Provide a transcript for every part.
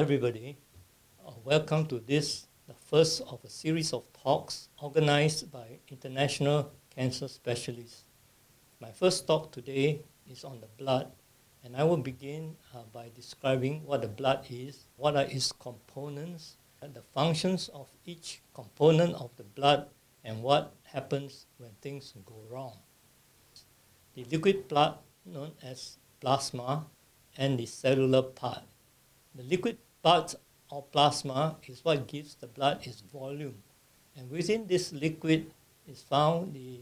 everybody. Welcome to the first of a series of talks organized by international cancer specialists. My first talk today is on the blood, and I will begin by describing what the blood is, what are its components, and the functions of each component of the blood, and what happens when things go wrong. The liquid blood, known as plasma, and the cellular part. The liquid part or plasma is what gives the blood its volume, and within this liquid is found the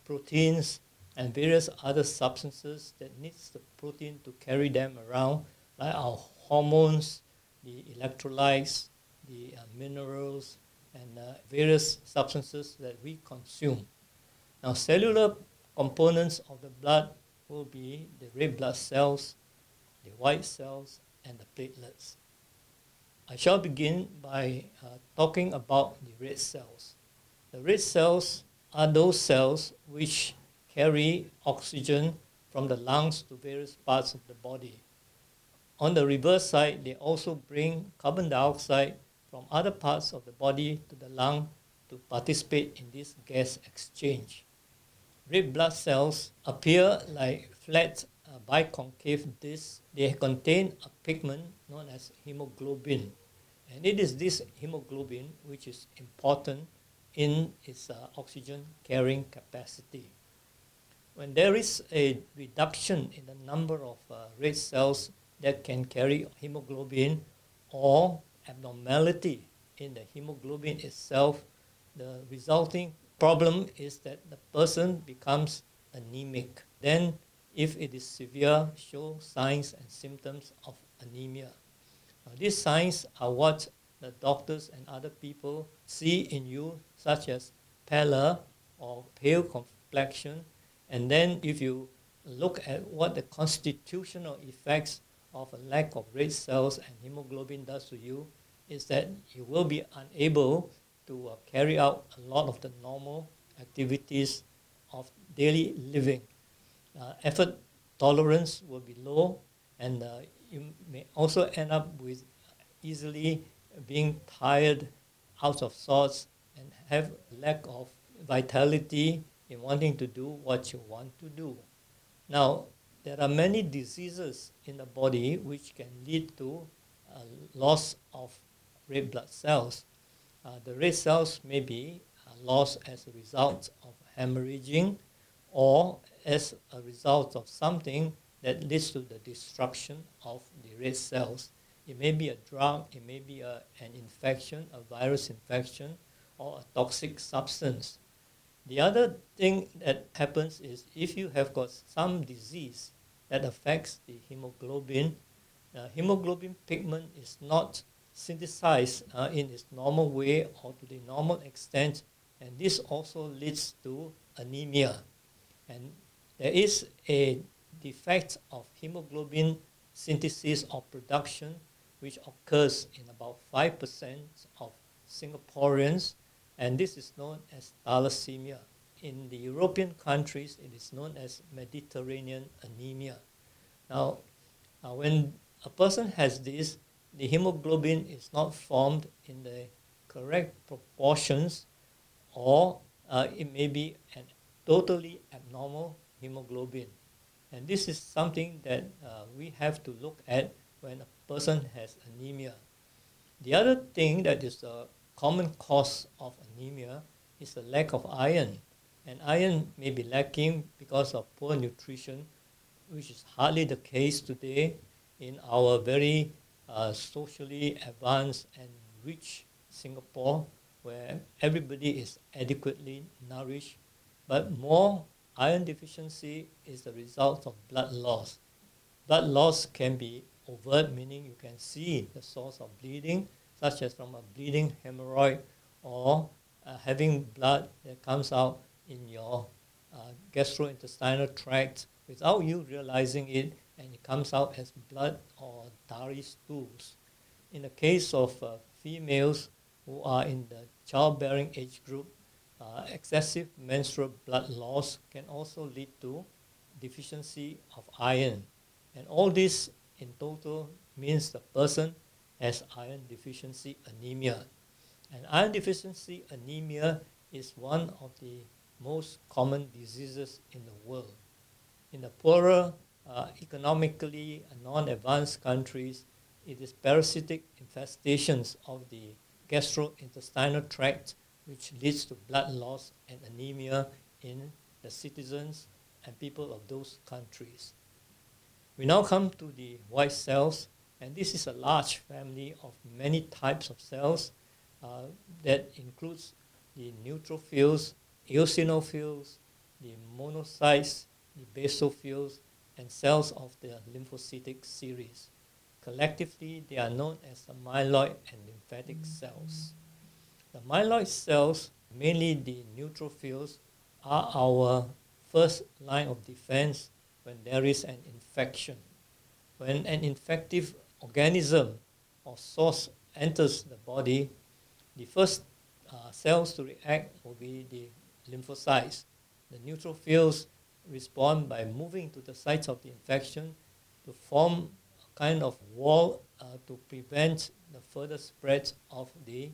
proteins and various other substances that needs the protein to carry them around, like our hormones, the electrolytes, the minerals, and various substances that we consume. Now, cellular components of the blood will be the red blood cells, the white cells, and the platelets. I shall begin by talking about the red cells. The red cells are those cells which carry oxygen from the lungs to various parts of the body. On the reverse side, they also bring carbon dioxide from other parts of the body to the lung to participate in this gas exchange. Red blood cells appear like flat biconcave discs. They contain a pigment known as hemoglobin, and it is this hemoglobin which is important in its oxygen carrying capacity. When there is a reduction in the number of red cells that can carry hemoglobin, or abnormality in the hemoglobin itself, the resulting problem is that the person becomes anemic. Then, if it is severe, show signs and symptoms of anemia. Now, these signs are what the doctors and other people see in you, such as pallor or pale complexion. And then if you look at what the constitutional effects of a lack of red cells and hemoglobin does to you, is that you will be unable to carry out a lot of the normal activities of daily living. Effort tolerance will be low, and you may also end up with easily being tired, out of sorts, and have lack of vitality in wanting to do what you want to do. Now, there are many diseases in the body which can lead to loss of red blood cells. The red cells may be lost as a result of hemorrhaging, or as a result of something that leads to the destruction of the red cells. It may be a drug, it may be an infection, a virus infection, or a toxic substance. The other thing that happens is if you have got some disease that affects the hemoglobin, hemoglobin pigment is not synthesized in its normal way or to the normal extent, and this also leads to anemia. And there is a defect of hemoglobin synthesis or production which occurs in about 5% of Singaporeans, and this is known as thalassemia. In the European countries, it is known as Mediterranean anemia. Now, when a person has this, the hemoglobin is not formed in the correct proportions, or it may be an totally abnormal hemoglobin. And this is something that we have to look at when a person has anemia. The other thing that is a common cause of anemia is the lack of iron. And iron may be lacking because of poor nutrition, which is hardly the case today in our very socially advanced and rich Singapore, where everybody is adequately nourished. But more iron deficiency is the result of blood loss. Blood loss can be overt, meaning you can see the source of bleeding, such as from a bleeding hemorrhoid, or having blood that comes out in your gastrointestinal tract without you realizing it, and it comes out as blood or tarry stools. In the case of females who are in the childbearing age group, excessive menstrual blood loss can also lead to deficiency of iron. And all this in total means the person as iron deficiency anemia. And iron deficiency anemia is one of the most common diseases in the world. In the poorer, economically non-advanced countries, it is parasitic infestations of the gastrointestinal tract which leads to blood loss and anemia in the citizens and people of those countries. We now come to the white cells, and this is a large family of many types of cells uh, that includes the neutrophils, eosinophils, the monocytes, the basophils, and cells of the lymphocytic series. Collectively, they are known as the myeloid and lymphatic cells. The myeloid cells, mainly the neutrophils, are our first line of defense when there is an infection. When an infective organism or source enters the body, the first cells to react will be the lymphocytes. The neutrophils respond by moving to the sites of the infection to form a kind of wall to prevent the further spread of the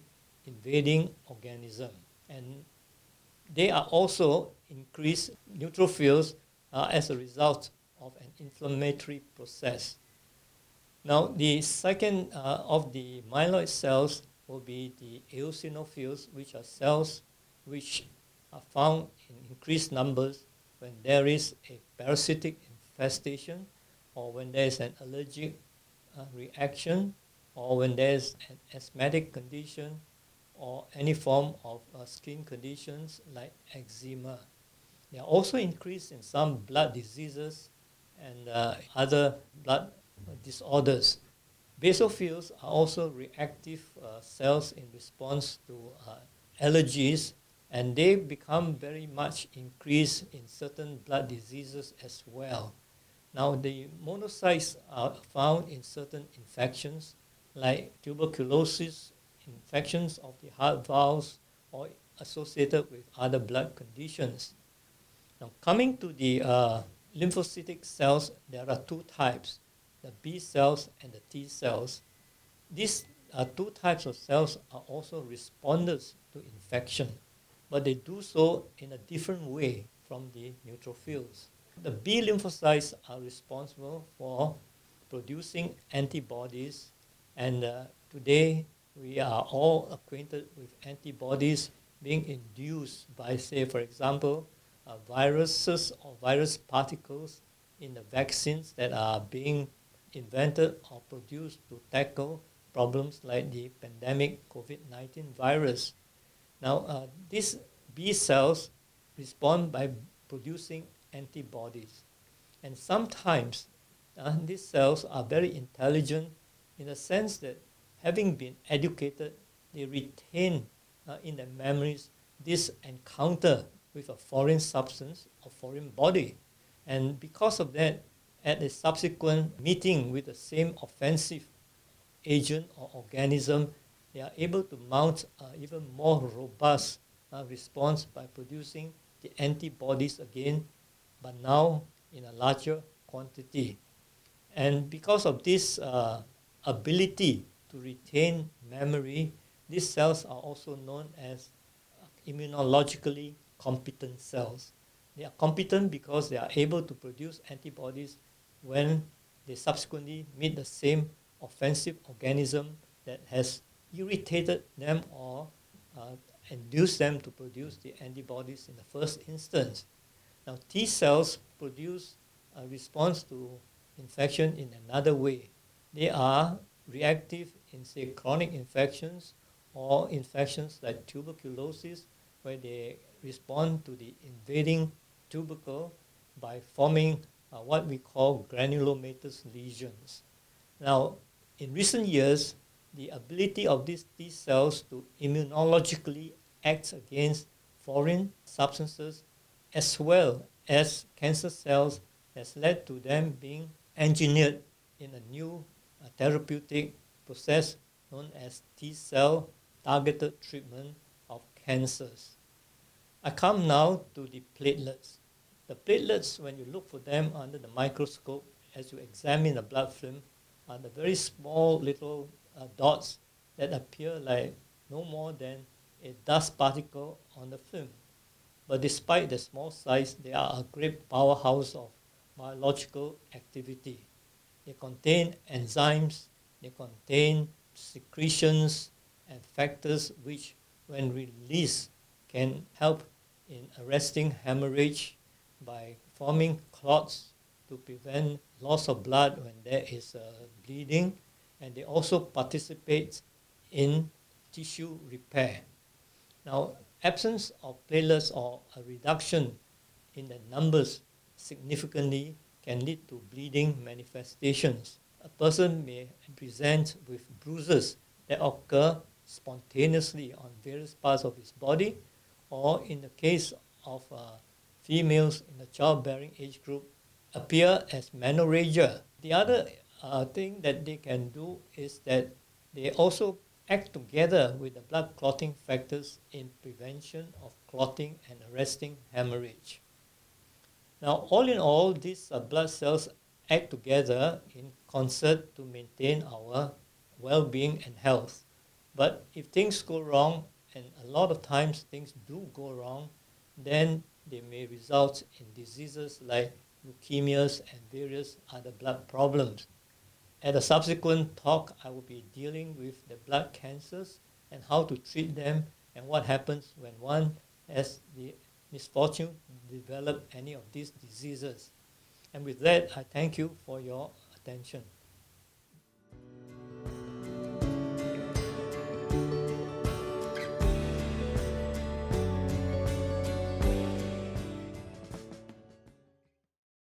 invading organism. And they are also increased neutrophils as a result of an inflammatory process. Now, the second of the myeloid cells will be the eosinophils, which are cells which are found in increased numbers when there is a parasitic infestation or when there is an allergic reaction or when there is an asthmatic condition or any form of skin conditions like eczema. They are also increased in some blood diseases and other blood disorders. Basophils are also reactive cells in response to allergies, and they become very much increased in certain blood diseases as well. Now, the monocytes are found in certain infections like tuberculosis, infections of the heart valves, or associated with other blood conditions. Now, coming to the lymphocytic cells, there are two types, the B cells and the T cells. These two types of cells are also responders to infection, but they do so in a different way from the neutrophils. The B lymphocytes are responsible for producing antibodies, and today we are all acquainted with antibodies being induced by, say, for example, viruses or virus particles in the vaccines that are being invented or produced to tackle problems like the pandemic COVID-19 virus. Now, these B cells respond by producing antibodies. And sometimes these cells are very intelligent in the sense that having been educated, they retain in their memories this encounter with a foreign substance or foreign body. And because of that, at a subsequent meeting with the same offensive agent or organism, they are able to mount even more robust response by producing the antibodies again, but now in a larger quantity. And because of this ability to retain memory, these cells are also known as immunologically competent cells. They are competent because they are able to produce antibodies when they subsequently meet the same offensive organism that has irritated them or induced them to produce the antibodies in the first instance. Now, T cells produce a response to infection in another way. They are reactive in, say, chronic infections or infections like tuberculosis, where they respond to the invading tubercle by forming what we call granulomatous lesions. Now, in recent years, the ability of these T cells to immunologically act against foreign substances as well as cancer cells has led to them being engineered in a new therapeutic process known as T cell targeted treatment of cancers. I come now to the platelets. The platelets, when you look for them under the microscope, as you examine the blood film, are the very small little dots that appear like no more than a dust particle on the film. But despite the small size, they are a great powerhouse of biological activity. They contain enzymes, they contain secretions and factors which, when released, can help in arresting hemorrhage by forming clots to prevent loss of blood when there is bleeding, and they also participate in tissue repair. Now, absence of platelets or a reduction in the numbers significantly can lead to bleeding manifestations. A person may present with bruises that occur spontaneously on various parts of his body, or in the case of females in the childbearing age group, appear as menorrhagia. The other thing that they can do is that they also act together with the blood clotting factors in prevention of clotting and arresting hemorrhage. Now, all in all, these blood cells act together in concert to maintain our well-being and health. But if things go wrong, and a lot of times things do go wrong, then they may result in diseases like leukemias and various other blood problems. At a subsequent talk, I will be dealing with the blood cancers and how to treat them and what happens when one has the misfortune to develop any of these diseases. And with that, I thank you for your attention.